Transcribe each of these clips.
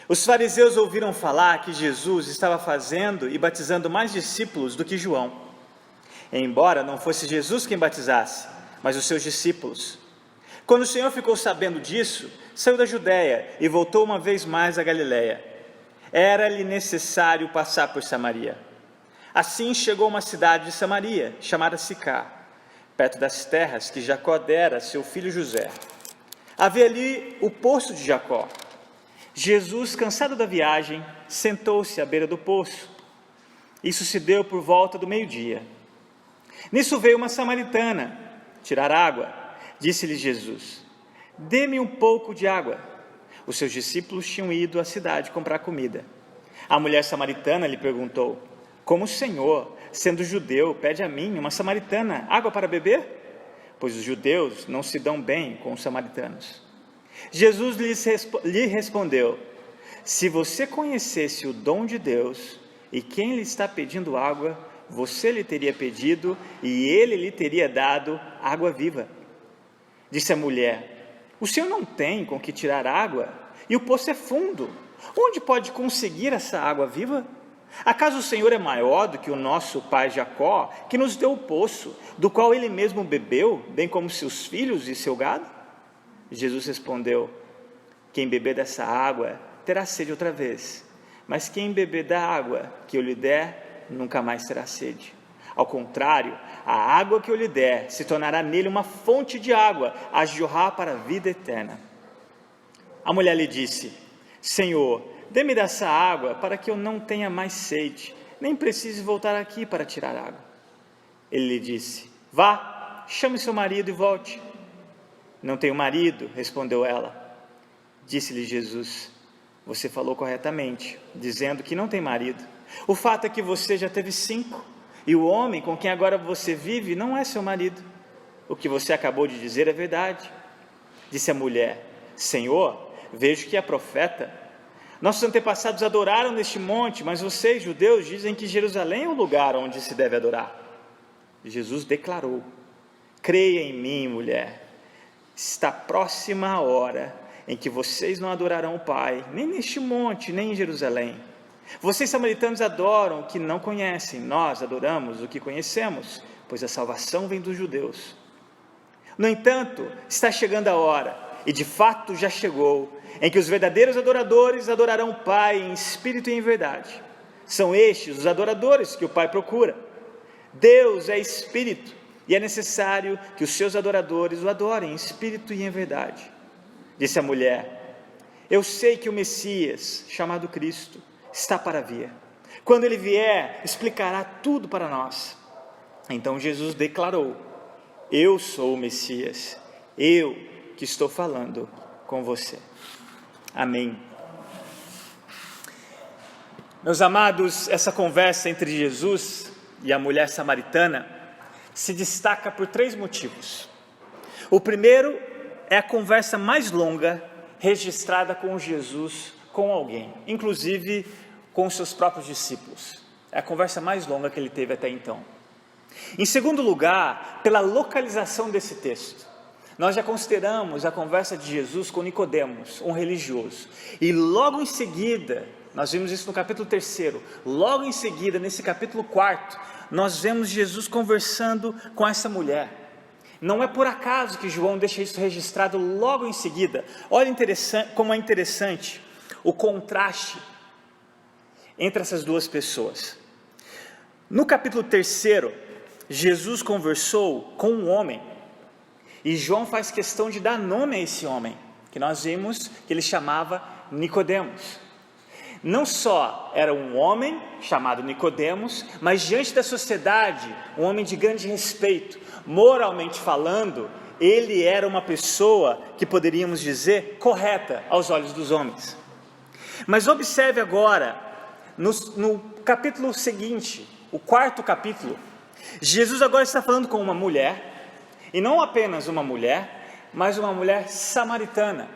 Os fariseus ouviram falar que Jesus estava fazendo e batizando mais discípulos do que João, embora não fosse Jesus quem batizasse, mas os seus discípulos. Quando o Senhor ficou sabendo disso, saiu da Judéia e voltou uma vez mais à Galiléia. Era-lhe necessário passar por Samaria. Assim chegou a uma cidade de Samaria, chamada Sicar, perto das terras que Jacó dera a seu filho José. Havia ali o poço de Jacó. Jesus, cansado da viagem, sentou-se à beira do poço. Isso se deu por volta do meio-dia. Nisso veio uma samaritana tirar água. Disse-lhe Jesus: dê-me um pouco de água. Os seus discípulos tinham ido à cidade comprar comida. A mulher samaritana lhe perguntou: como o Senhor, sendo judeu, pede a mim, uma samaritana, água para beber? Pois os judeus não se dão bem com os samaritanos. Jesus lhe respondeu: se você conhecesse o dom de Deus e quem lhe está pedindo água, você lhe teria pedido e ele lhe teria dado água viva. Disse a mulher: o Senhor não tem com que tirar água e o poço é fundo. Onde pode conseguir essa água viva? Acaso o Senhor é maior do que o nosso pai Jacó, que nos deu o poço, do qual ele mesmo bebeu, bem como seus filhos e seu gado? Jesus respondeu: quem beber dessa água terá sede outra vez, mas quem beber da água que eu lhe der, nunca mais terá sede. Ao contrário, a água que eu lhe der se tornará nele uma fonte de água a jorrar para a vida eterna. A mulher lhe disse: Senhor, dê-me dessa água para que eu não tenha mais sede, nem precise voltar aqui para tirar água. Ele lhe disse: vá, chame seu marido e volte. Não tenho marido, respondeu ela. Disse-lhe Jesus: você falou corretamente, dizendo que não tem marido. O fato é que você já teve 5, e o homem com quem agora você vive não é seu marido. O que você acabou de dizer é verdade. Disse a mulher: Senhor, vejo que é profeta. Nossos antepassados adoraram neste monte, mas vocês, judeus, dizem que Jerusalém é o lugar onde se deve adorar. Jesus declarou: creia em mim, mulher. Está próxima a hora em que vocês não adorarão o Pai, nem neste monte, nem em Jerusalém. Vocês samaritanos adoram o que não conhecem, nós adoramos o que conhecemos, pois a salvação vem dos judeus. No entanto, está chegando a hora, e de fato já chegou, em que os verdadeiros adoradores adorarão o Pai em espírito e em verdade. São estes os adoradores que o Pai procura. Deus é espírito, e é necessário que os seus adoradores o adorem em espírito e em verdade. Disse a mulher: eu sei que o Messias, chamado Cristo, está para vir. Quando ele vier, explicará tudo para nós. Então Jesus declarou: eu sou o Messias, eu que estou falando com você. Amém. Meus amados, essa conversa entre Jesus e a mulher samaritana se destaca por 3 motivos. O primeiro é a conversa mais longa registrada com Jesus com alguém, inclusive com os seus próprios discípulos. É a conversa mais longa que ele teve até então. Em segundo lugar, pela localização desse texto. Nós já consideramos a conversa de Jesus com Nicodemos, um religioso. E logo em seguida, nós vimos isso no capítulo 3, logo em seguida, nesse capítulo 4, nós vemos Jesus conversando com essa mulher. Não é por acaso que João deixa isso registrado logo em seguida. Olha como é interessante o contraste entre essas duas pessoas. No capítulo 3, Jesus conversou com um homem, e João faz questão de dar nome a esse homem, que nós vimos que ele chamava Nicodemos. Não só era um homem chamado Nicodemos, mas diante da sociedade, um homem de grande respeito. Moralmente falando, ele era uma pessoa que poderíamos dizer correta aos olhos dos homens. Mas observe agora, no capítulo seguinte, o 4º capítulo, Jesus agora está falando com uma mulher, e não apenas uma mulher, mas uma mulher samaritana.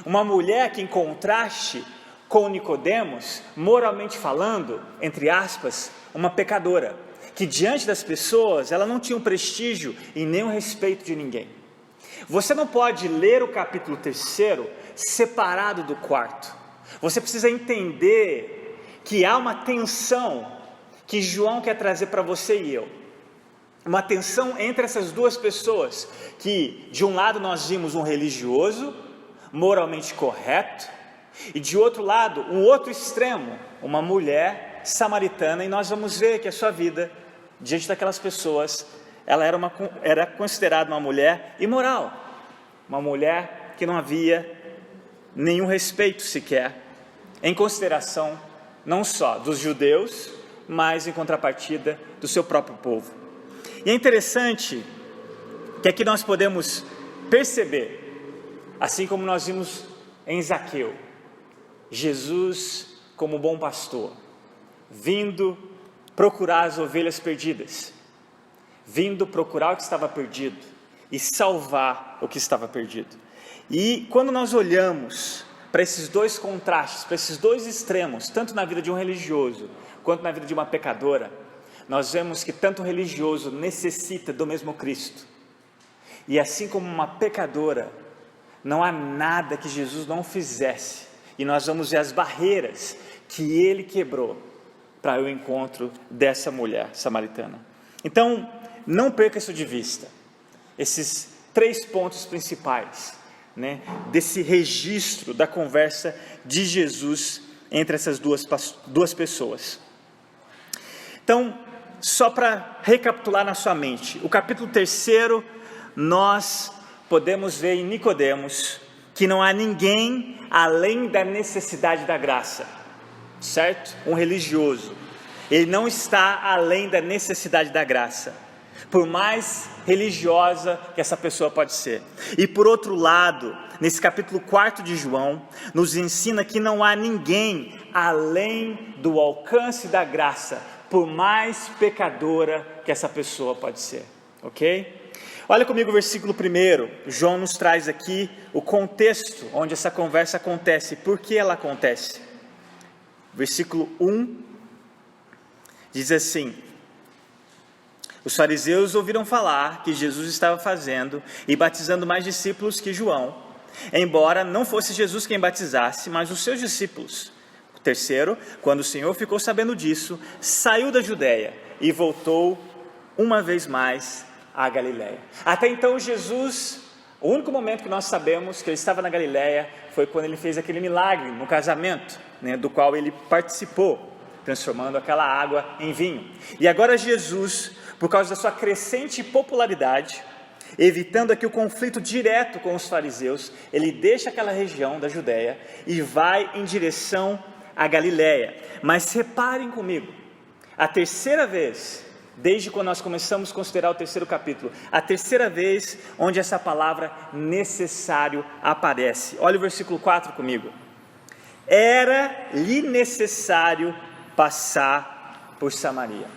Uma mulher que, em contraste com Nicodemos, moralmente falando, entre aspas, uma pecadora, que diante das pessoas, ela não tinha um prestígio e nem o respeito de ninguém. Você não pode ler o capítulo 3 separado do 4. Você precisa entender que há uma tensão que João quer trazer para você e eu. Uma tensão entre essas duas pessoas, que de um lado nós vimos um religioso, moralmente correto, e de outro lado, um outro extremo, uma mulher samaritana, e nós vamos ver que a sua vida, diante daquelas pessoas, ela era considerada uma mulher imoral, uma mulher que não havia nenhum respeito sequer, em consideração não só dos judeus, mas em contrapartida do seu próprio povo. E é interessante que aqui nós podemos perceber, assim como nós vimos em Zaqueu, Jesus como bom pastor, vindo procurar as ovelhas perdidas, vindo procurar o que estava perdido e salvar o que estava perdido. E quando nós olhamos para esses dois contrastes, para esses dois extremos, tanto na vida de um religioso quanto na vida de uma pecadora, nós vemos que tanto o religioso necessita do mesmo Cristo, e assim como uma pecadora, não há nada que Jesus não fizesse, e nós vamos ver as barreiras que ele quebrou para o encontro dessa mulher samaritana. Então, não perca isso de vista, esses 3 pontos principais, desse registro da conversa de Jesus entre essas duas pessoas. Então, só para recapitular na sua mente, o capítulo 3, nós podemos ver em Nicodemos que não há ninguém além da necessidade da graça, certo? Um religioso, ele não está além da necessidade da graça, por mais religiosa que essa pessoa pode ser. E por outro lado, nesse capítulo 4 de João, nos ensina que não há ninguém além do alcance da graça, por mais pecadora que essa pessoa pode ser, ok? Olha comigo o versículo 1, João nos traz aqui o contexto onde essa conversa acontece, por que ela acontece. Versículo 1, diz assim: os fariseus ouviram falar que Jesus estava fazendo e batizando mais discípulos que João, embora não fosse Jesus quem batizasse, mas os seus discípulos. 3, quando o Senhor ficou sabendo disso, saiu da Judeia e voltou uma vez mais à Galileia. Até então Jesus, o único momento que nós sabemos que ele estava na Galileia foi quando ele fez aquele milagre no casamento, do qual ele participou, transformando aquela água em vinho. E agora Jesus, por causa da sua crescente popularidade, evitando aqui o conflito direto com os fariseus, ele deixa aquela região da Judeia e vai em direção à Galileia. Mas reparem comigo, a terceira vez, desde quando nós começamos a considerar o 3º capítulo, a terceira vez onde essa palavra necessário aparece. Olha o versículo 4 comigo. Era-lhe necessário passar por Samaria.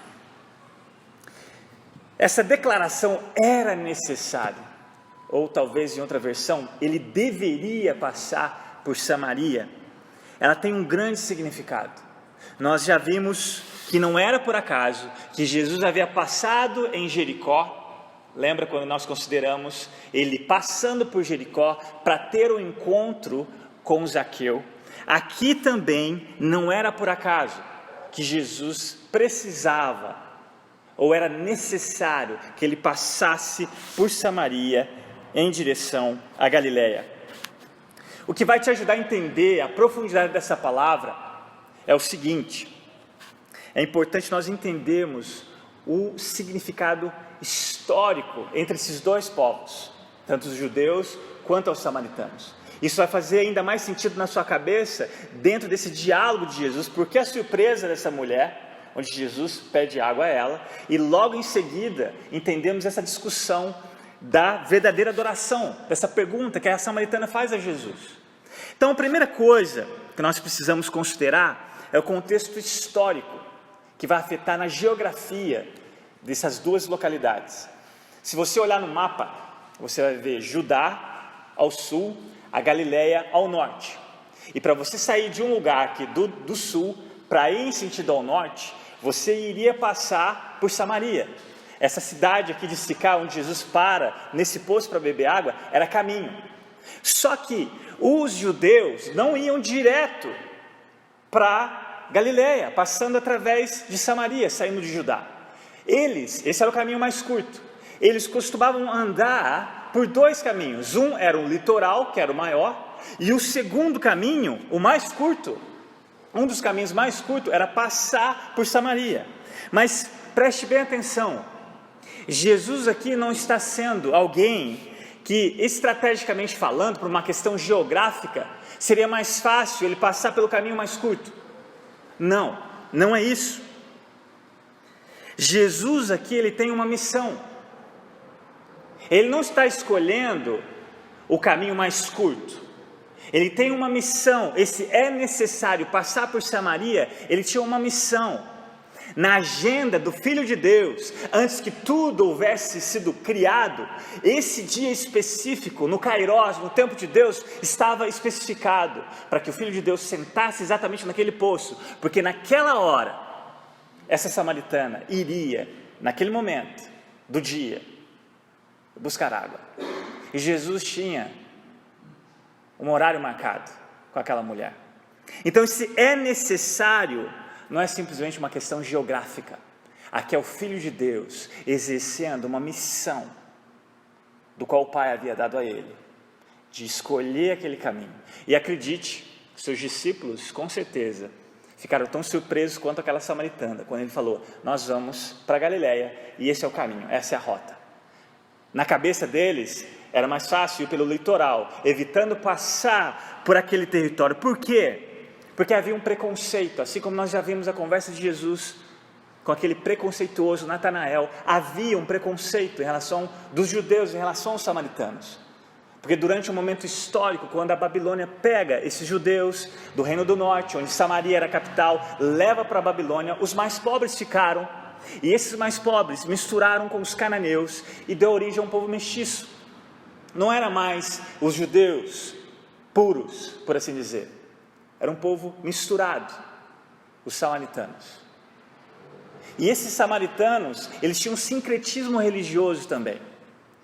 Essa declaração era necessário, ou talvez em outra versão, ele deveria passar por Samaria. Ela tem um grande significado. Nós já vimos que não era por acaso que Jesus havia passado em Jericó. Lembra quando nós consideramos ele passando por Jericó para ter um encontro com Zaqueu? Aqui também não era por acaso que Jesus precisava, ou era necessário, que ele passasse por Samaria em direção à Galileia. O que vai te ajudar a entender a profundidade dessa palavra é o seguinte: é importante nós entendermos o significado histórico entre esses dois povos, tanto os judeus quanto os samaritanos. Isso vai fazer ainda mais sentido na sua cabeça dentro desse diálogo de Jesus, porque a surpresa dessa mulher, onde Jesus pede água a ela, e logo em seguida entendemos essa discussão da verdadeira adoração, dessa pergunta que a samaritana faz a Jesus. Então a primeira coisa que nós precisamos considerar é o contexto histórico, que vai afetar na geografia dessas duas localidades. Se você olhar no mapa, você vai ver Judá ao sul, a Galileia ao norte. E para você sair de um lugar aqui do sul, para ir em sentido ao norte, você iria passar por Samaria. Essa cidade aqui de Sicá, onde Jesus para nesse poço para beber água, era caminho. Só que os judeus não iam direto para Galileia, passando através de Samaria, saindo de Judá. Esse era o caminho mais curto. Eles costumavam andar por 2 caminhos. Um era o litoral, que era o maior, e o segundo caminho, o mais curto, um dos caminhos mais curtos era passar por Samaria. Mas preste bem atenção, Jesus aqui não está sendo alguém que, estrategicamente falando, por uma questão geográfica, seria mais fácil ele passar pelo caminho mais curto. Não, não é isso. Jesus aqui, ele tem uma missão. Ele não está escolhendo o caminho mais curto. Ele tem uma missão. Esse é necessário passar por Samaria. Ele tinha uma missão. Na agenda do Filho de Deus, antes que tudo houvesse sido criado, esse dia específico, no Kairos, no tempo de Deus, estava especificado para que o Filho de Deus sentasse exatamente naquele poço, porque naquela hora, essa samaritana iria, naquele momento do dia, buscar água. E Jesus tinha um horário marcado com aquela mulher. Então, se é necessário, não é simplesmente uma questão geográfica. Aqui é o Filho de Deus exercendo uma missão do qual o Pai havia dado a ele, de escolher aquele caminho. E acredite, seus discípulos com certeza ficaram tão surpresos quanto aquela samaritana, quando ele falou: nós vamos para Galileia e esse é o caminho, essa é a rota. Na cabeça deles era mais fácil ir pelo litoral, evitando passar por aquele território. Por quê? Porque havia um preconceito, assim como nós já vimos a conversa de Jesus com aquele preconceituoso Natanael. Havia um preconceito em relação dos judeus em relação aos samaritanos, porque durante um momento histórico, quando a Babilônia pega esses judeus do Reino do Norte, onde Samaria era a capital, leva para a Babilônia, os mais pobres ficaram, e esses mais pobres misturaram com os cananeus e deu origem a um povo mestiço. Não era mais os judeus puros, por assim dizer. Era um povo misturado, os samaritanos. E esses samaritanos, eles tinham um sincretismo religioso também.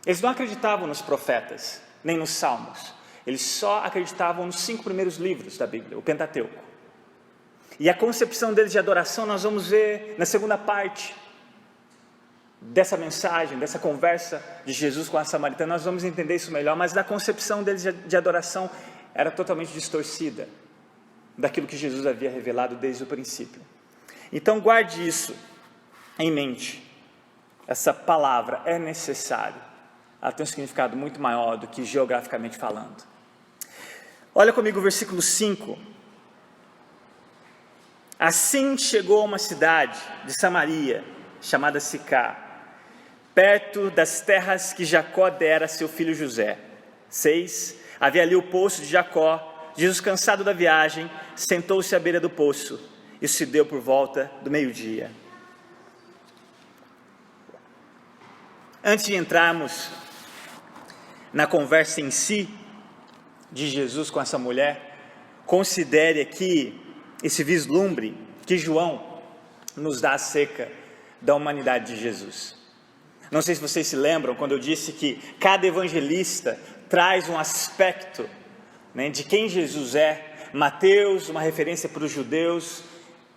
Eles não acreditavam nos profetas, nem nos salmos. Eles só acreditavam nos 5 primeiros livros da Bíblia, o Pentateuco. E a concepção deles de adoração nós vamos ver na segunda parte dessa mensagem, dessa conversa de Jesus com a samaritana. Nós vamos entender isso melhor, mas a concepção deles de adoração era totalmente distorcida daquilo que Jesus havia revelado desde o princípio. Então guarde isso em mente. Essa palavra é necessária. Ela tem um significado muito maior do que geograficamente falando. Olha comigo o versículo 5. Assim chegou a uma cidade de Samaria, chamada Sicar, perto das terras que Jacó dera a seu filho José. 6. Havia ali o poço de Jacó. Jesus, cansado da viagem, sentou-se à beira do poço. Isso se deu por volta do meio-dia. Antes de entrarmos na conversa em si de Jesus com essa mulher, considere aqui esse vislumbre que João nos dá acerca da humanidade de Jesus. Não sei se vocês se lembram quando eu disse que cada evangelista traz um aspecto, de quem Jesus é. Mateus, uma referência para os judeus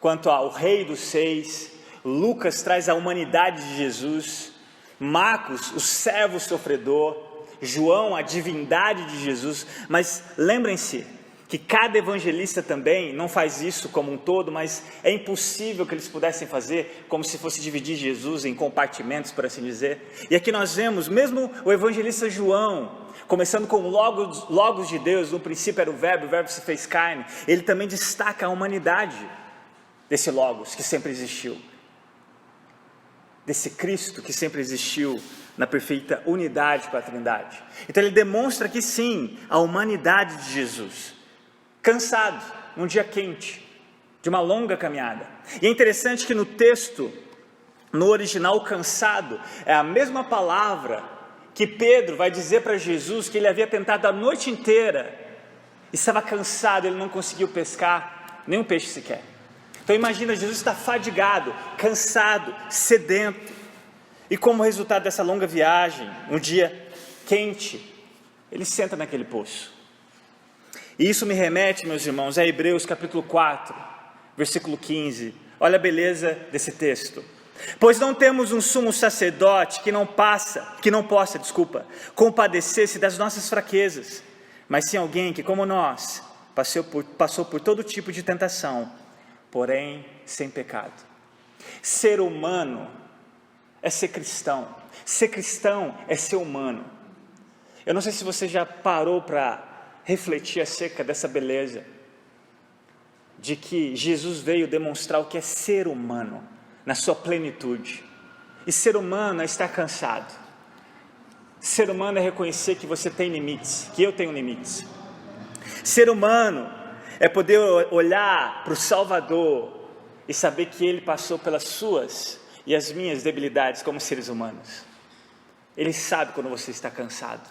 quanto ao Rei dos Seis. Lucas traz a humanidade de Jesus. Marcos, o servo sofredor. João, a divindade de Jesus. Mas lembrem-se que cada evangelista também não faz isso como um todo, mas é impossível que eles pudessem fazer como se fosse dividir Jesus em compartimentos, por assim dizer. E aqui nós vemos, mesmo o evangelista João, começando com Logos de Deus, no princípio era o verbo se fez carne, ele também destaca a humanidade desse Logos que sempre existiu, desse Cristo que sempre existiu na perfeita unidade com a Trindade. Então ele demonstra que sim, a humanidade de Jesus, cansado, num dia quente, de uma longa caminhada. E é interessante que no texto, no original, cansado, é a mesma palavra que Pedro vai dizer para Jesus que ele havia tentado a noite inteira, estava cansado, ele não conseguiu pescar nenhum peixe sequer. Então imagina, Jesus está fadigado, cansado, sedento, e como resultado dessa longa viagem, um dia quente, ele senta naquele poço. E isso me remete, meus irmãos, a Hebreus capítulo 4, Versículo 15, olha a beleza desse texto. Pois não temos um sumo sacerdote que não possa, compadecer-se das nossas fraquezas, mas sim alguém que, como nós, passou por todo tipo de tentação, porém sem pecado. Ser humano é ser cristão é ser humano. Eu não sei se você já parou para refletir acerca dessa beleza, de que Jesus veio demonstrar o que é ser humano, na sua plenitude. E ser humano é estar cansado. Ser humano é reconhecer que você tem limites, que eu tenho limites. Ser humano é poder olhar para o Salvador e saber que Ele passou pelas suas e as minhas debilidades como seres humanos. Ele sabe quando você está cansado.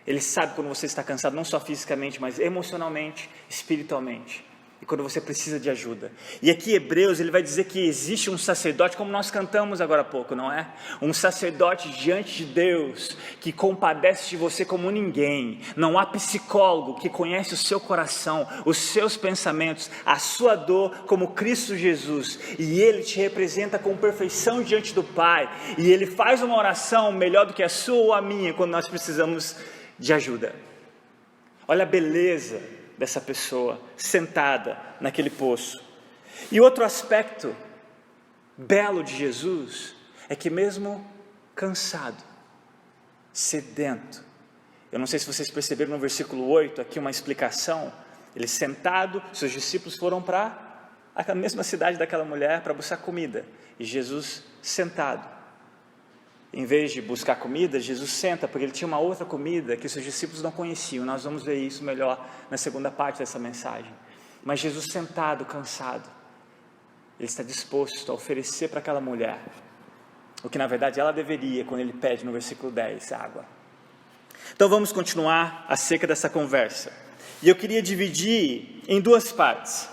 Ele sabe quando você está cansado, não só fisicamente, mas emocionalmente, espiritualmente. E quando você precisa de ajuda. E aqui Hebreus, ele vai dizer que existe um sacerdote, como nós cantamos agora há pouco, não é? Um sacerdote diante de Deus, que compadece de você como ninguém. Não há psicólogo que conhece o seu coração, os seus pensamentos, a sua dor, como Cristo Jesus. E Ele te representa com perfeição diante do Pai. E Ele faz uma oração melhor do que a sua ou a minha, quando nós precisamos de ajuda. Olha a beleza dessa pessoa sentada naquele poço. E outro aspecto belo de Jesus é que mesmo cansado, sedento, eu não sei se vocês perceberam no versículo 8 aqui uma explicação. Ele sentado, seus discípulos foram para a mesma cidade daquela mulher para buscar comida, e Jesus sentado. Em vez de buscar comida, Jesus senta, porque ele tinha uma outra comida que seus discípulos não conheciam. Nós vamos ver isso melhor na segunda parte dessa mensagem. Mas Jesus sentado, cansado, ele está disposto a oferecer para aquela mulher o que na verdade ela deveria, quando ele pede no versículo 10, água. Então vamos continuar acerca dessa conversa. E eu queria dividir em duas partes.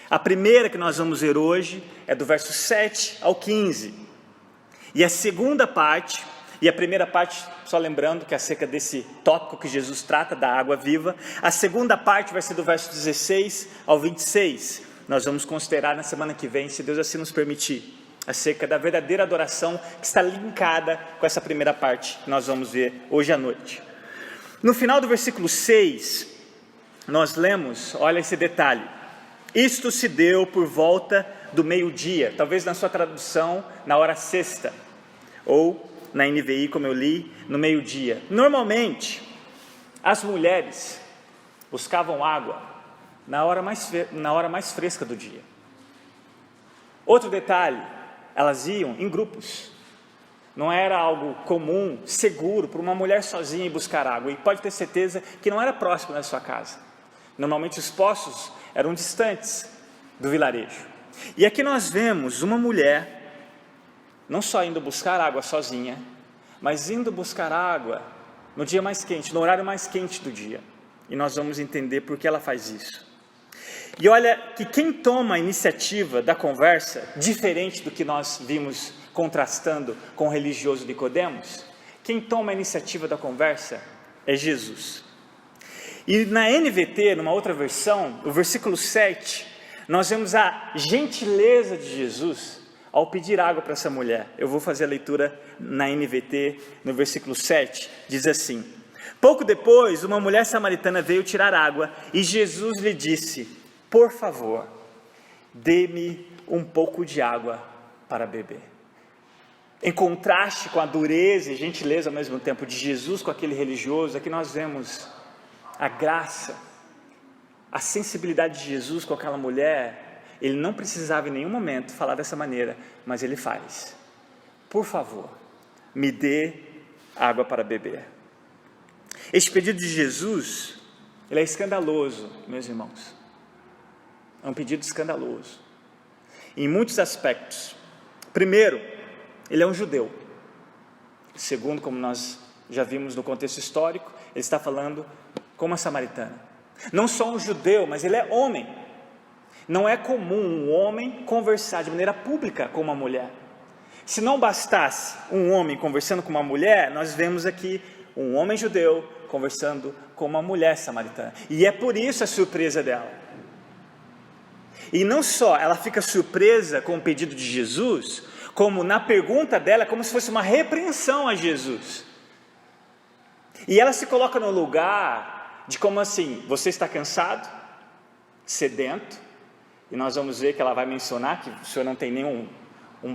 A primeira que nós vamos ver hoje é do verso 7 ao 15. E a segunda parte, e a primeira parte, só lembrando que é acerca desse tópico que Jesus trata, da água viva. A segunda parte vai ser do verso 16 ao 26. Nós vamos considerar na semana que vem, se Deus assim nos permitir, acerca da verdadeira adoração que está linkada com essa primeira parte que nós vamos ver hoje à noite. No final do versículo 6, nós lemos, olha esse detalhe: isto se deu por volta do meio-dia, talvez na sua tradução, na hora sexta, ou na NVI, como eu li, no meio-dia. Normalmente, as mulheres buscavam água na hora mais fresca do dia. Outro detalhe, elas iam em grupos. Não era algo comum, seguro, para uma mulher sozinha ir buscar água, e pode ter certeza que não era próximo da sua casa. Normalmente os poços eram distantes do vilarejo. E aqui nós vemos uma mulher, não só indo buscar água sozinha, mas indo buscar água no dia mais quente, no horário mais quente do dia. E nós vamos entender por que ela faz isso. E olha que quem toma a iniciativa da conversa, diferente do que nós vimos contrastando com o religioso Nicodemos, quem toma a iniciativa da conversa é Jesus. E na NVT, numa outra versão, o versículo 7, nós vemos a gentileza de Jesus ao pedir água para essa mulher. Eu vou fazer a leitura na NVT, no versículo 7, diz assim: pouco depois, uma mulher samaritana veio tirar água, e Jesus lhe disse: por favor, dê-me um pouco de água para beber. Em contraste com a dureza e gentileza ao mesmo tempo de Jesus com aquele religioso, aqui nós vemos a graça, a sensibilidade de Jesus com aquela mulher. Ele não precisava em nenhum momento falar dessa maneira, mas ele faz: por favor, me dê água para beber. Este pedido de Jesus, ele é escandaloso, meus irmãos. É um pedido escandaloso, em muitos aspectos. Primeiro, ele é um judeu. Segundo, como nós já vimos no contexto histórico, ele está falando com uma samaritana. Não só um judeu, mas ele é homem. Não é comum um homem conversar de maneira pública com uma mulher. Se não bastasse um homem conversando com uma mulher, nós vemos aqui um homem judeu conversando com uma mulher samaritana. E é por isso a surpresa dela. E não só ela fica surpresa com o pedido de Jesus, como na pergunta dela, como se fosse uma repreensão a Jesus. E ela se coloca no lugar de como assim, você está cansado, sedento, e nós vamos ver que ela vai mencionar que o senhor não tem nenhum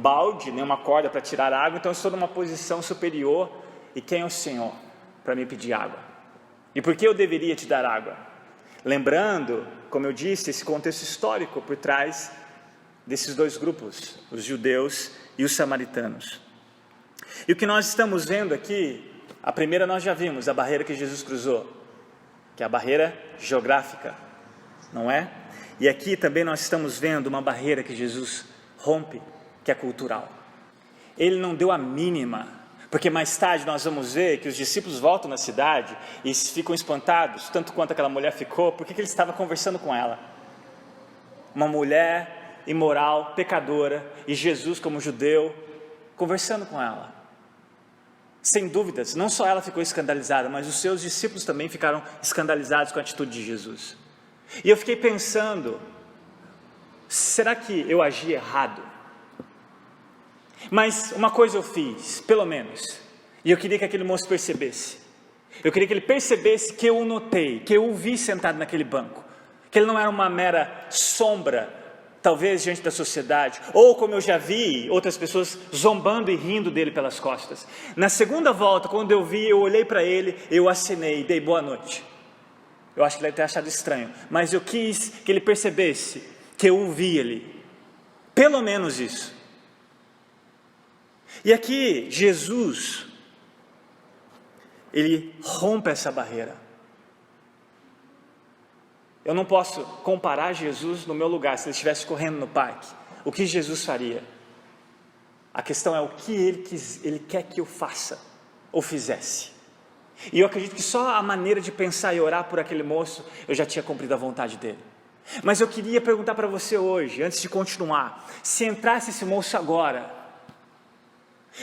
balde, nenhuma corda para tirar água, então eu estou numa posição superior, e quem é o Senhor para me pedir água? E por que eu deveria te dar água? Lembrando, como eu disse, esse contexto histórico por trás desses dois grupos, os judeus e os samaritanos. E o que nós estamos vendo aqui, a primeira nós já vimos, a barreira que Jesus cruzou, que é a barreira geográfica, não é? E aqui também nós estamos vendo uma barreira que Jesus rompe, que é cultural. Ele não deu a mínima, porque mais tarde nós vamos ver que os discípulos voltam na cidade e ficam espantados, tanto quanto aquela mulher ficou, porque ele estava conversando com ela. Uma mulher imoral, pecadora, e Jesus como judeu, conversando com ela. Sem dúvidas, não só ela ficou escandalizada, mas os seus discípulos também ficaram escandalizados com a atitude de Jesus. E eu fiquei pensando, será que eu agi errado? Mas uma coisa eu fiz, pelo menos, e eu queria que aquele moço percebesse. Eu queria que ele percebesse que eu o notei, que eu o vi sentado naquele banco, que ele não era uma mera sombra, talvez diante da sociedade, ou como eu já vi outras pessoas zombando e rindo dele pelas costas. Na segunda volta, quando eu vi, eu olhei para ele, eu acenei, dei boa noite. Eu acho que ele deve ter achado estranho, mas eu quis que ele percebesse que eu o vi ali, pelo menos isso. E aqui Jesus, ele rompe essa barreira. Eu não posso comparar Jesus no meu lugar, se ele estivesse correndo no parque. O que Jesus faria? A questão é o que ele quer que eu faça ou fizesse. E eu acredito que só a maneira de pensar e orar por aquele moço, eu já tinha cumprido a vontade dele. Mas eu queria perguntar para você hoje, antes de continuar, se entrasse esse moço agora,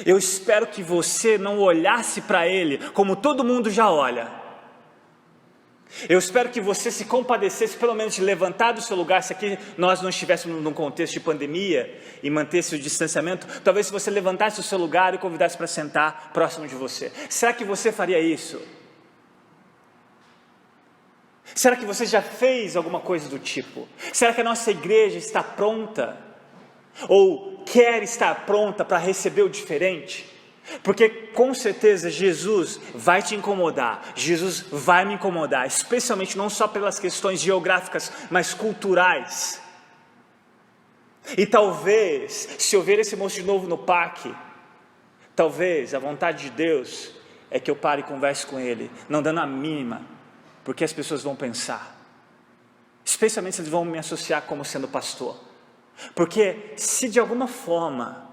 eu espero que você não olhasse para ele como todo mundo já olha. Eu espero que você se compadecesse, pelo menos de levantar do seu lugar, se aqui nós não estivéssemos num contexto de pandemia e mantesse o distanciamento, talvez se você levantasse do seu lugar e convidasse para sentar próximo de você. Será que você faria isso? Será que você já fez alguma coisa do tipo? Será que a nossa igreja está pronta? Ou quer estar pronta para receber o diferente? Porque com certeza Jesus vai te incomodar, Jesus vai me incomodar, especialmente não só pelas questões geográficas, mas culturais. E talvez, se eu ver esse moço de novo no parque, talvez a vontade de Deus é que eu pare e converse com ele, não dando a mínima, porque as pessoas vão pensar, especialmente se eles vão me associar como sendo pastor. Porque se de alguma forma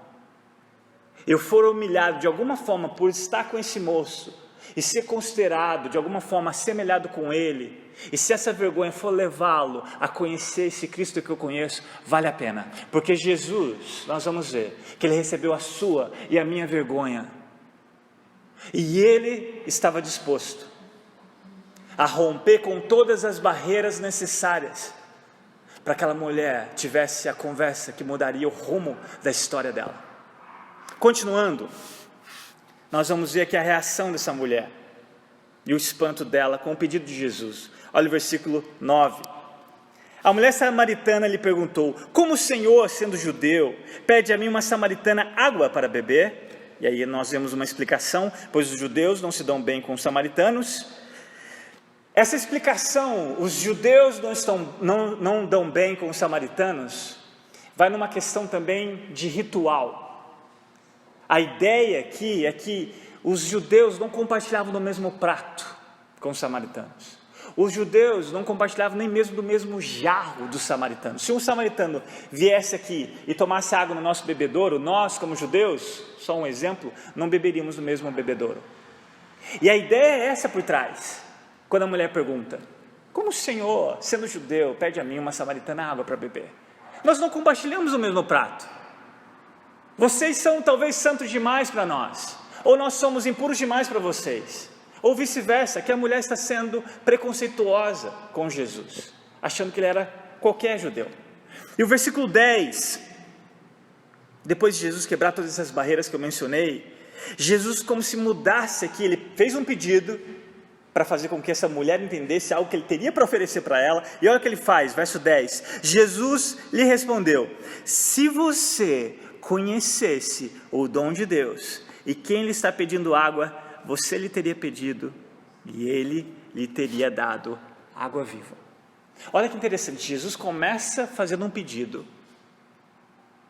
eu for humilhado de alguma forma por estar com esse moço e ser considerado de alguma forma assemelhado com ele, e se essa vergonha for levá-lo a conhecer esse Cristo que eu conheço, vale a pena, porque Jesus, nós vamos ver que ele recebeu a sua e a minha vergonha, e ele estava disposto a romper com todas as barreiras necessárias para que aquela mulher tivesse a conversa que mudaria o rumo da história dela. Continuando, nós vamos ver aqui a reação dessa mulher e o espanto dela com o pedido de Jesus. Olha o versículo 9. A mulher samaritana lhe perguntou: como o Senhor, sendo judeu, pede a mim, uma samaritana, água para beber? E aí nós vemos uma explicação, pois os judeus não se dão bem com os samaritanos. Essa explicação, os judeus não dão bem com os samaritanos, vai numa questão também de ritual. A ideia aqui é que os judeus não compartilhavam do mesmo prato com os samaritanos. Os judeus não compartilhavam nem mesmo do mesmo jarro dos samaritanos. Se um samaritano viesse aqui e tomasse água no nosso bebedouro, nós como judeus, só um exemplo, não beberíamos do mesmo bebedouro. E a ideia é essa por trás. Quando a mulher pergunta: como o Senhor, sendo judeu, pede a mim, uma samaritana, água para beber? Nós não compartilhamos o mesmo prato. Vocês são talvez santos demais para nós, ou nós somos impuros demais para vocês, ou vice-versa, que a mulher está sendo preconceituosa com Jesus, achando que ele era qualquer judeu. E o versículo 10, depois de Jesus quebrar todas essas barreiras que eu mencionei, Jesus, como se mudasse aqui, ele fez um pedido para fazer com que essa mulher entendesse algo que ele teria para oferecer para ela, e olha o que ele faz, verso 10, Jesus lhe respondeu: se você conhecesse o dom de Deus, e quem lhe está pedindo água, você lhe teria pedido, e ele lhe teria dado água viva. Olha que interessante, Jesus começa fazendo um pedido,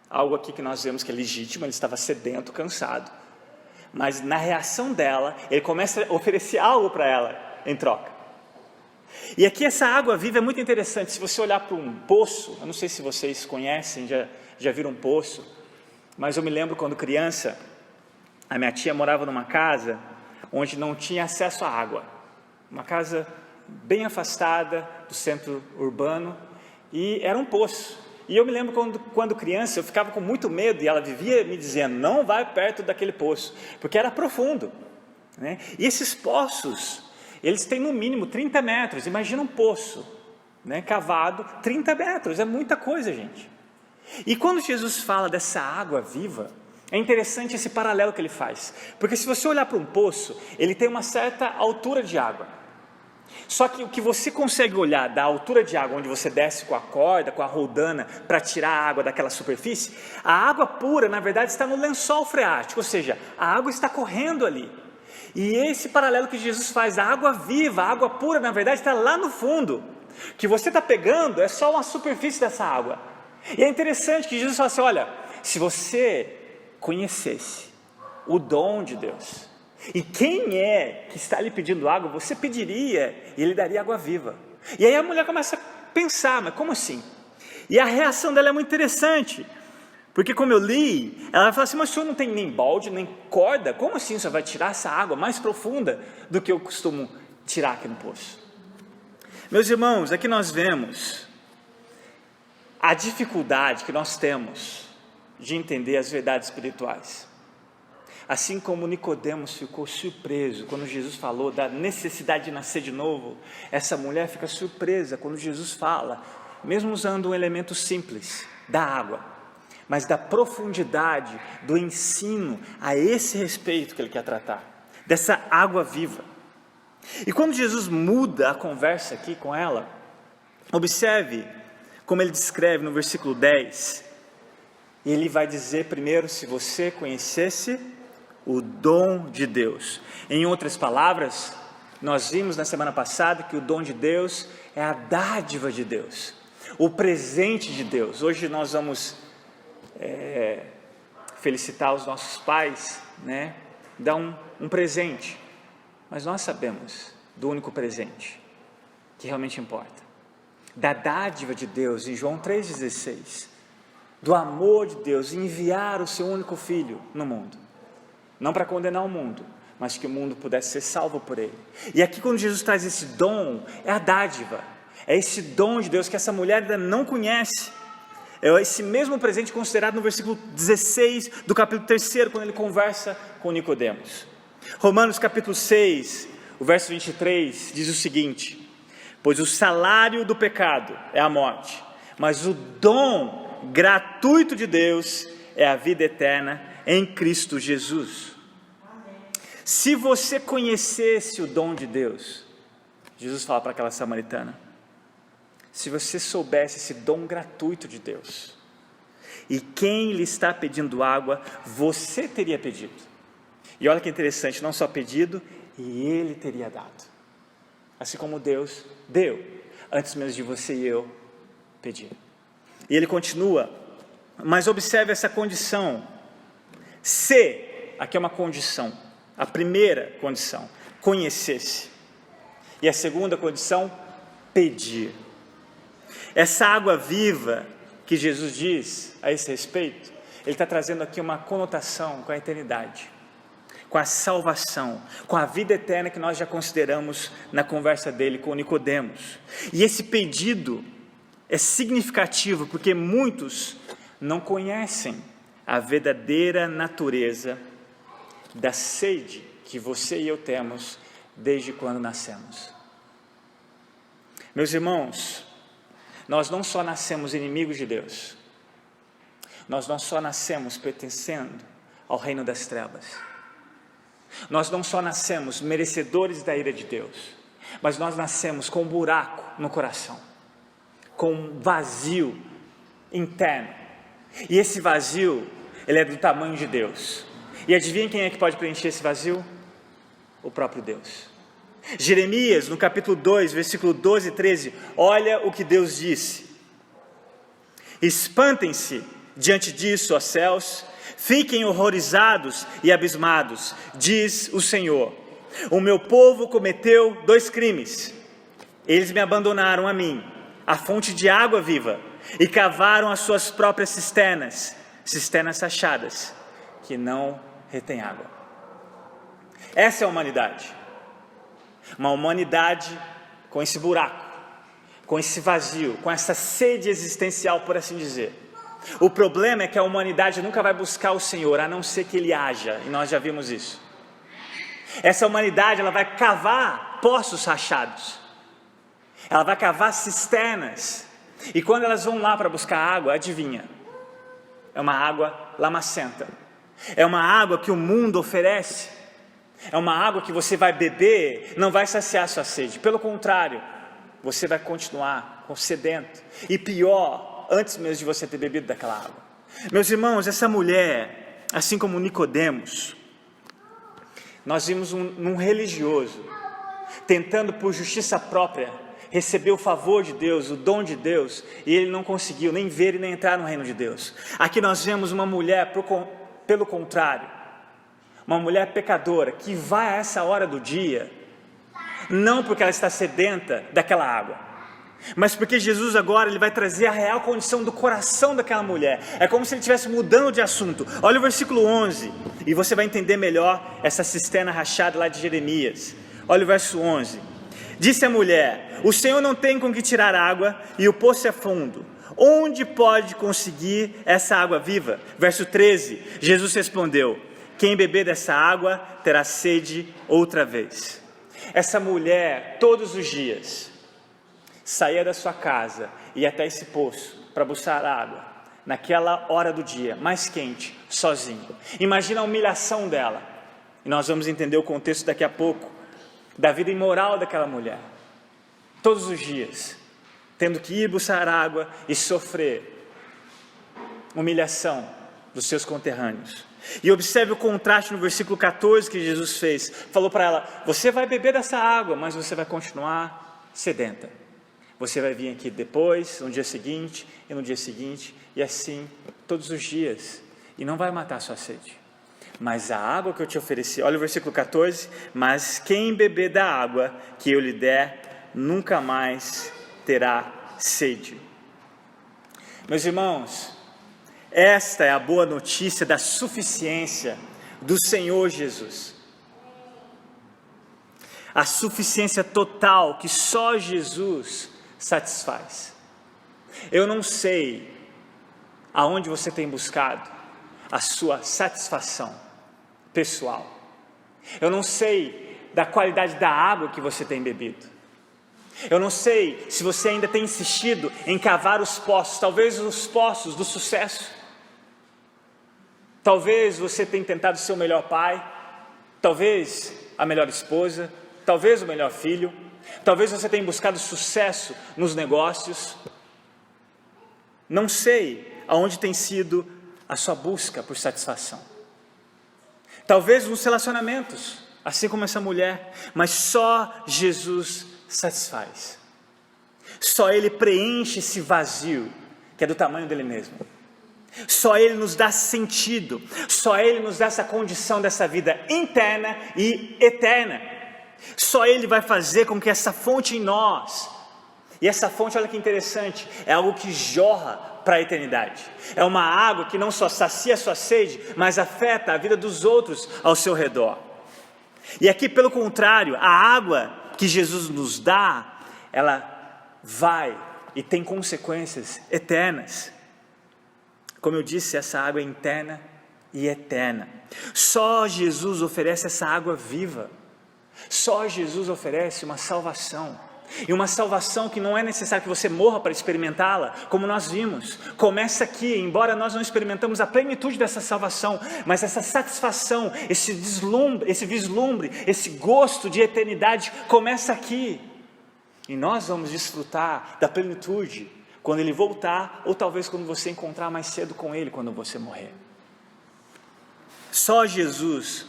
algo aqui que nós vemos que é legítimo, ele estava sedento, cansado, mas na reação dela, ele começa a oferecer algo para ela em troca. E aqui essa água viva é muito interessante. Se você olhar para um poço, eu não sei se vocês conhecem, já viram um poço, mas eu me lembro quando criança, a minha tia morava numa casa onde não tinha acesso à água, uma casa bem afastada do centro urbano, e era um poço. E eu me lembro quando criança, eu ficava com muito medo, e ela vivia me dizendo: não vai perto daquele poço, porque era profundo, né? E esses poços, eles têm no mínimo 30 metros, imagina um poço, né, cavado, 30 metros, é muita coisa, gente. E quando Jesus fala dessa água viva, é interessante esse paralelo que ele faz, porque se você olhar para um poço, ele tem uma certa altura de água, só que o que você consegue olhar da altura de água, onde você desce com a corda, com a roldana, para tirar a água daquela superfície, a água pura, na verdade, está no lençol freático, ou seja, a água está correndo ali. E esse paralelo que Jesus faz, a água viva, a água pura, na verdade, está lá no fundo. O que você está pegando é só uma superfície dessa água. E é interessante que Jesus fala assim: olha, se você conhecesse o dom de Deus, e quem é que está lhe pedindo água, você pediria e ele daria água viva. E aí a mulher começa a pensar: mas como assim? E a reação dela é muito interessante, porque como eu li, ela fala assim: mas o senhor não tem nem balde, nem corda? Como assim o senhor vai tirar essa água mais profunda do que eu costumo tirar aqui no poço? Meus irmãos, aqui nós vemos a dificuldade que nós temos de entender as verdades espirituais. Assim como Nicodemos ficou surpreso quando Jesus falou da necessidade de nascer de novo, essa mulher fica surpresa quando Jesus fala, mesmo usando um elemento simples, da água, mas da profundidade do ensino a esse respeito que ele quer tratar, dessa água viva. E quando Jesus muda a conversa aqui com ela, observe como ele descreve no versículo 10, ele vai dizer primeiro: se você conhecesse o dom de Deus. Em outras palavras, nós vimos na semana passada que o dom de Deus é a dádiva de Deus, o presente de Deus. Hoje nós vamos felicitar os nossos pais, né? Dar um presente, mas nós sabemos do único presente que realmente importa, da dádiva de Deus, em João 3,16, do amor de Deus em enviar o seu único Filho no mundo, não para condenar o mundo, mas que o mundo pudesse ser salvo por ele. E aqui quando Jesus traz esse dom, é a dádiva, é esse dom de Deus que essa mulher ainda não conhece, é esse mesmo presente considerado no versículo 16 do capítulo 3, quando ele conversa com Nicodemos. Romanos capítulo 6, o verso 23, diz o seguinte: pois o salário do pecado é a morte, mas o dom gratuito de Deus é a vida eterna em Cristo Jesus. Se você conhecesse o dom de Deus, Jesus fala para aquela samaritana, se você soubesse esse dom gratuito de Deus, e quem lhe está pedindo água, você teria pedido. E olha que interessante, não só pedido, e ele teria dado. Assim como Deus deu, antes mesmo de você e eu pedir. E ele continua, mas observe essa condição. Se, aqui é uma condição, a primeira condição, conhecesse. E a segunda condição, pedir. Essa água viva que Jesus diz a esse respeito, ele está trazendo aqui uma conotação com a eternidade, com a salvação, com a vida eterna que nós já consideramos na conversa dele com Nicodemos. E esse pedido é significativo porque muitos não conhecem a verdadeira natureza da sede que você e eu temos desde quando nascemos. Meus irmãos, nós não só nascemos inimigos de Deus, nós não só nascemos pertencendo ao reino das trevas, nós não só nascemos merecedores da ira de Deus, mas nós nascemos com um buraco no coração, com um vazio interno, e esse vazio, ele é do tamanho de Deus. E adivinha quem é que pode preencher esse vazio? O próprio Deus. Jeremias, no capítulo 2, versículo 12 e 13, olha o que Deus disse: espantem-se diante disso, ó céus, fiquem horrorizados e abismados, diz o Senhor. O meu povo cometeu 2 crimes. Eles me abandonaram a mim, a fonte de água viva, e cavaram as suas próprias cisternas rachadas, que não retém água. Essa é a humanidade. Uma humanidade com esse buraco, com esse vazio, com essa sede existencial, por assim dizer. O problema é que a humanidade nunca vai buscar o Senhor, a não ser que Ele haja, e nós já vimos isso. Essa humanidade, ela vai cavar poços rachados, ela vai cavar cisternas, e quando elas vão lá para buscar água, adivinha? É uma água lamacenta, é uma água que o mundo oferece, é uma água que você vai beber, não vai saciar sua sede, pelo contrário, você vai continuar sedento, e pior, antes mesmo de você ter bebido daquela água. Meus irmãos, essa mulher, assim como Nicodemos, nós vimos um religioso, tentando por justiça própria, receber o favor de Deus, o dom de Deus, e ele não conseguiu nem ver e nem entrar no reino de Deus. Aqui nós vemos uma mulher, pelo contrário, uma mulher pecadora, que vai a essa hora do dia, não porque ela está sedenta daquela água, mas porque Jesus agora ele vai trazer a real condição do coração daquela mulher. É como se ele estivesse mudando de assunto. Olha o versículo 11, e você vai entender melhor essa cisterna rachada lá de Jeremias. Olha o verso 11. Disse a mulher: o Senhor não tem com que tirar água, e o poço é fundo. Onde pode conseguir essa água viva? Verso 13, Jesus respondeu: quem beber dessa água terá sede outra vez. Essa mulher, todos os dias, saía da sua casa e ia até esse poço para buscar água, naquela hora do dia, mais quente, sozinha. Imagina a humilhação dela, e nós vamos entender o contexto daqui a pouco, da vida imoral daquela mulher, todos os dias, tendo que ir buscar água e sofrer humilhação dos seus conterrâneos. E observe o contraste no versículo 14 que Jesus fez, falou para ela: você vai beber dessa água, mas você vai continuar sedenta. Você vai vir aqui depois, no dia seguinte, e no dia seguinte, e assim, todos os dias, e não vai matar a sua sede. Mas a água que eu te ofereci, olha o versículo 14, mas quem beber da água que eu lhe der, nunca mais terá sede. Meus irmãos, esta é a boa notícia da suficiência do Senhor Jesus. A suficiência total que só Jesus satisfaz. Eu não sei aonde você tem buscado a sua satisfação pessoal. Eu não sei da qualidade da água que você tem bebido. Eu não sei se você ainda tem insistido em cavar os poços, talvez os poços do sucesso. Talvez você tenha tentado ser o melhor pai, talvez a melhor esposa, talvez o melhor filho. Talvez você tenha buscado sucesso nos negócios. Não sei aonde tem sido a sua busca por satisfação. Talvez nos relacionamentos, assim como essa mulher, mas só Jesus satisfaz. Só Ele preenche esse vazio que é do tamanho dele mesmo. Só Ele nos dá sentido, só Ele nos dá essa condição dessa vida interna e eterna. Só Ele vai fazer com que essa fonte em nós, e essa fonte, olha que interessante, é algo que jorra para a eternidade. É uma água que não só sacia a sua sede, mas afeta a vida dos outros ao seu redor. E aqui, pelo contrário, a água que Jesus nos dá, ela vai e tem consequências eternas. Como eu disse, essa água é interna e eterna. Só Jesus oferece essa água viva. Só Jesus oferece uma salvação. E uma salvação que não é necessário que você morra para experimentá-la, como nós vimos. Começa aqui, embora nós não experimentamos a plenitude dessa salvação, mas essa satisfação, esse vislumbre, esse gosto de eternidade, começa aqui. E nós vamos desfrutar da plenitude quando Ele voltar, ou talvez quando você encontrar mais cedo com Ele, quando você morrer. Só Jesus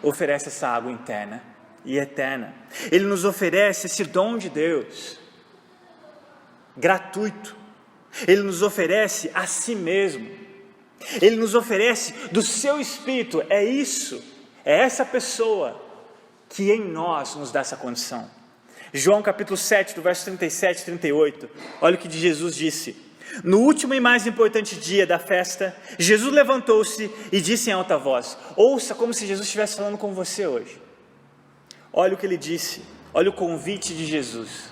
oferece essa água interna e eterna. Ele nos oferece esse dom de Deus, gratuito. Ele nos oferece a si mesmo. Ele nos oferece do seu Espírito. É isso, é essa pessoa que em nós nos dá essa condição. João capítulo 7, do verso 37 e 38, olha o que Jesus disse: no último e mais importante dia da festa, Jesus levantou-se e disse em alta voz, ouça como se Jesus estivesse falando com você hoje. Olha o que ele disse, olha o convite de Jesus: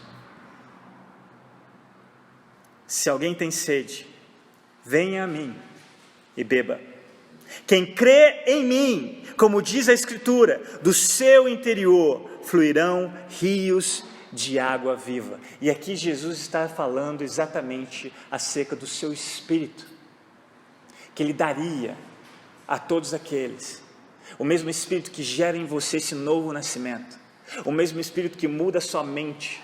se alguém tem sede, venha a mim e beba. Quem crê em mim, como diz a Escritura, do seu interior fluirão rios de água viva. E aqui Jesus está falando exatamente acerca do seu Espírito, que Ele daria a todos aqueles. O mesmo Espírito que gera em você esse novo nascimento, o mesmo Espírito que muda a sua mente,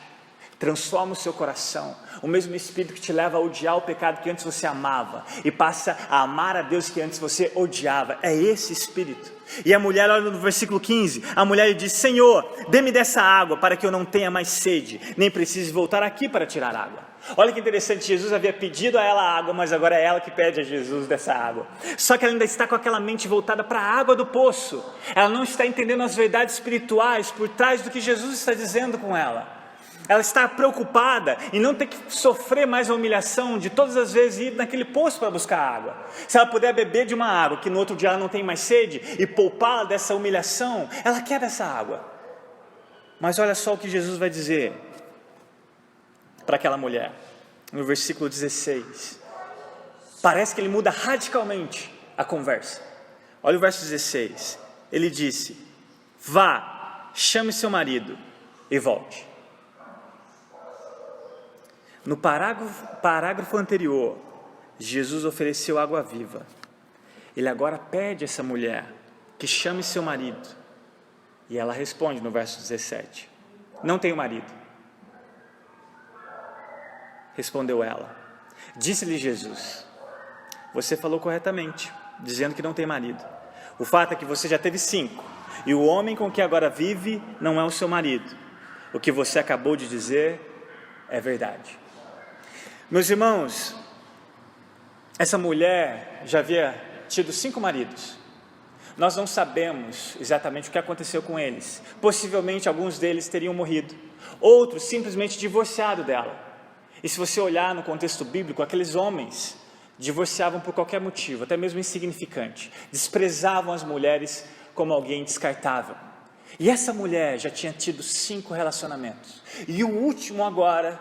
transforma o seu coração, o mesmo Espírito que te leva a odiar o pecado que antes você amava, e passa a amar a Deus que antes você odiava. É esse Espírito. E a mulher, olha no versículo 15, a mulher lhe diz: Senhor, dê-me dessa água, para que eu não tenha mais sede, nem precise voltar aqui para tirar água. Olha que interessante, Jesus havia pedido a ela água, mas agora é ela que pede a Jesus dessa água. Só que ela ainda está com aquela mente voltada para a água do poço. Ela não está entendendo as verdades espirituais por trás do que Jesus está dizendo com ela. Ela está preocupada em não ter que sofrer mais a humilhação de todas as vezes ir naquele poço para buscar água. Se ela puder beber de uma água que no outro dia ela não tem mais sede e poupá-la dessa humilhação, ela quer essa água. Mas olha só o que Jesus vai dizer para aquela mulher, no versículo 16. Parece que ele muda radicalmente a conversa. Olha o verso 16. Ele disse: vá, chame seu marido e volte. No parágrafo anterior, Jesus ofereceu água viva. Ele agora pede a essa mulher que chame seu marido. E ela responde no verso 17: não tenho marido. Respondeu ela. Disse-lhe Jesus: você falou corretamente, dizendo que não tem marido. O fato é que você já teve 5, e o homem com que agora vive não é o seu marido. O que você acabou de dizer é verdade. Meus irmãos, essa mulher já havia tido 5 maridos. Nós não sabemos exatamente o que aconteceu com eles. Possivelmente alguns deles teriam morrido, outros simplesmente divorciado dela. E se você olhar no contexto bíblico, aqueles homens divorciavam por qualquer motivo, até mesmo insignificante. Desprezavam as mulheres como alguém descartável. E essa mulher já tinha tido 5 relacionamentos. E o último agora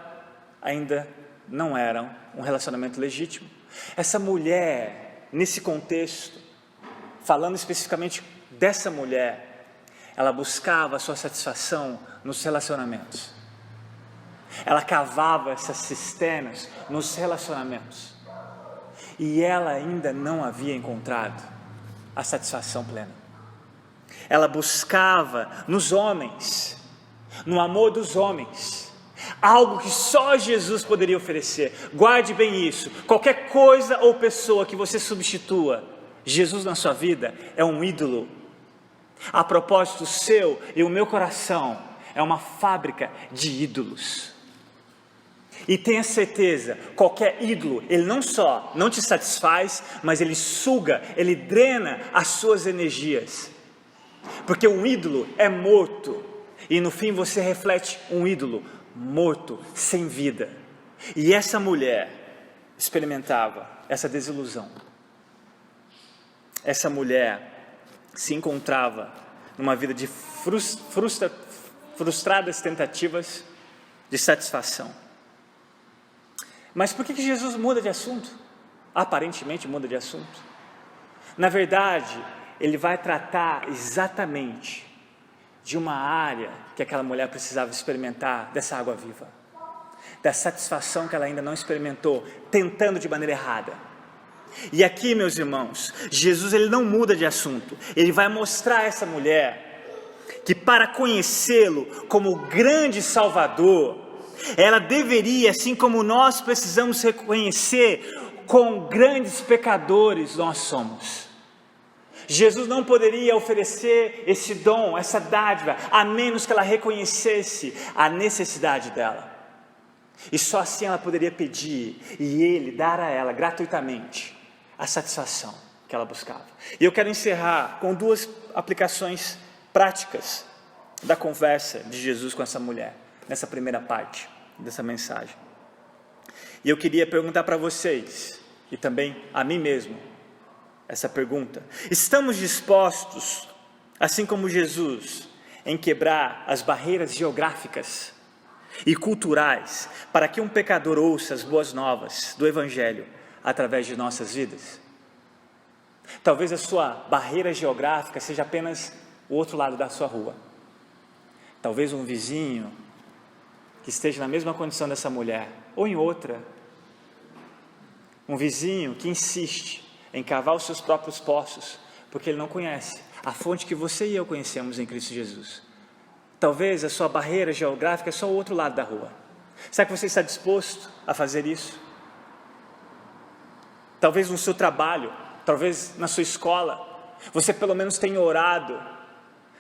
ainda não era um relacionamento legítimo. Essa mulher, nesse contexto, falando especificamente dessa mulher, ela buscava a sua satisfação nos relacionamentos. Ela cavava essas cisternas nos relacionamentos. E ela ainda não havia encontrado a satisfação plena. Ela buscava nos homens, no amor dos homens, algo que só Jesus poderia oferecer. Guarde bem isso. Qualquer coisa ou pessoa que você substitua Jesus na sua vida é um ídolo. A propósito, o seu e o meu coração é uma fábrica de ídolos. E tenha certeza, qualquer ídolo, ele não só não te satisfaz, mas ele suga, ele drena as suas energias. Porque um ídolo é morto, e no fim você reflete um ídolo morto, sem vida. E essa mulher experimentava essa desilusão. Essa mulher se encontrava numa vida de frustradas tentativas de satisfação. Mas por que Jesus muda de assunto? Aparentemente muda de assunto. Na verdade, ele vai tratar exatamente de uma área que aquela mulher precisava experimentar dessa água viva, da satisfação que ela ainda não experimentou, tentando de maneira errada. E aqui, meus irmãos, Jesus ele não muda de assunto, ele vai mostrar a essa mulher que para conhecê-lo como o grande Salvador, ela deveria, assim como nós precisamos reconhecer quão grandes pecadores nós somos. Jesus não poderia oferecer esse dom, essa dádiva, a menos que ela reconhecesse a necessidade dela. E só assim ela poderia pedir e ele dar a ela gratuitamente a satisfação que ela buscava. E eu quero encerrar com duas aplicações práticas da conversa de Jesus com essa mulher, nessa primeira parte dessa mensagem. E eu queria perguntar para vocês, e também a mim mesmo, essa pergunta: estamos dispostos, assim como Jesus, em quebrar as barreiras geográficas e culturais, para que um pecador ouça as boas novas do Evangelho através de nossas vidas? Talvez a sua barreira geográfica seja apenas o outro lado da sua rua. Talvez um vizinho que esteja na mesma condição dessa mulher, ou em outra. Um vizinho que insiste em cavar os seus próprios poços, porque ele não conhece a fonte que você e eu conhecemos em Cristo Jesus. Talvez a sua barreira geográfica é só o outro lado da rua. Será que você está disposto a fazer isso? Talvez no seu trabalho, talvez na sua escola, você pelo menos tenha orado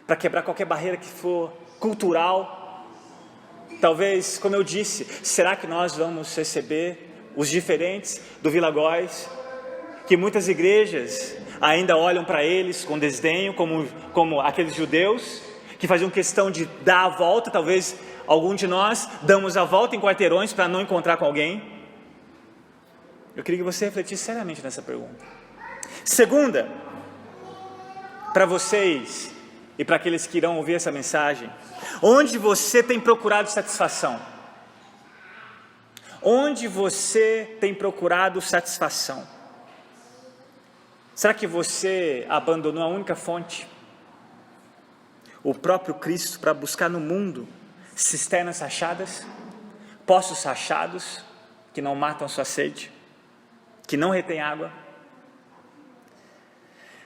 para quebrar qualquer barreira que for cultural. Talvez, como eu disse, será que nós vamos receber os diferentes do Vila Góes, que muitas igrejas ainda olham para eles com desdenho, como aqueles judeus que faziam questão de dar a volta? Talvez algum de nós damos a volta em quarteirões para não encontrar com alguém. Eu queria que você refletisse seriamente nessa pergunta. Segunda, para vocês e para aqueles que irão ouvir essa mensagem: onde você tem procurado satisfação? Onde você tem procurado satisfação? Será que você abandonou a única fonte, o próprio Cristo, para buscar no mundo cisternas rachadas, poços rachados que não matam a sua sede, que não retém água,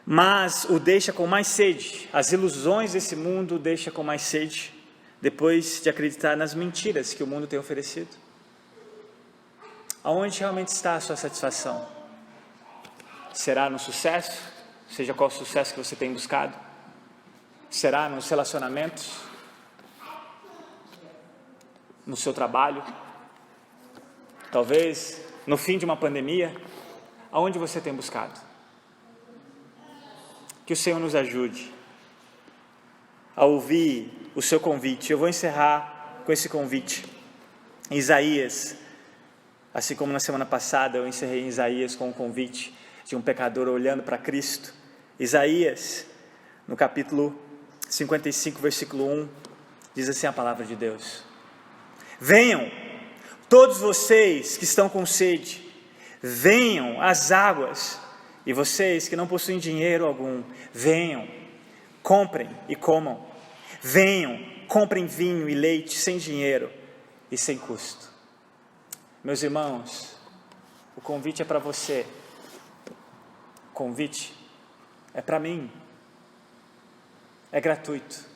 mas o deixa com mais sede? As ilusões desse mundo o deixa com mais sede, depois de acreditar nas mentiras que o mundo tem oferecido. Aonde realmente está a sua satisfação? Será no sucesso, seja qual o sucesso que você tem buscado? Será nos relacionamentos? No seu trabalho? Talvez no fim de uma pandemia? Aonde você tem buscado? Que o Senhor nos ajude a ouvir o seu convite. Eu vou encerrar com esse convite. Em Isaías, assim como na semana passada eu encerrei em Isaías com o convite de um pecador olhando para Cristo. Isaías, no capítulo 55, versículo 1, diz assim a palavra de Deus: venham, todos vocês que estão com sede, venham às águas, e vocês que não possuem dinheiro algum, venham, comprem e comam. Venham, comprem vinho e leite sem dinheiro e sem custo. Meus irmãos, o convite é para você, o convite é para mim, é gratuito.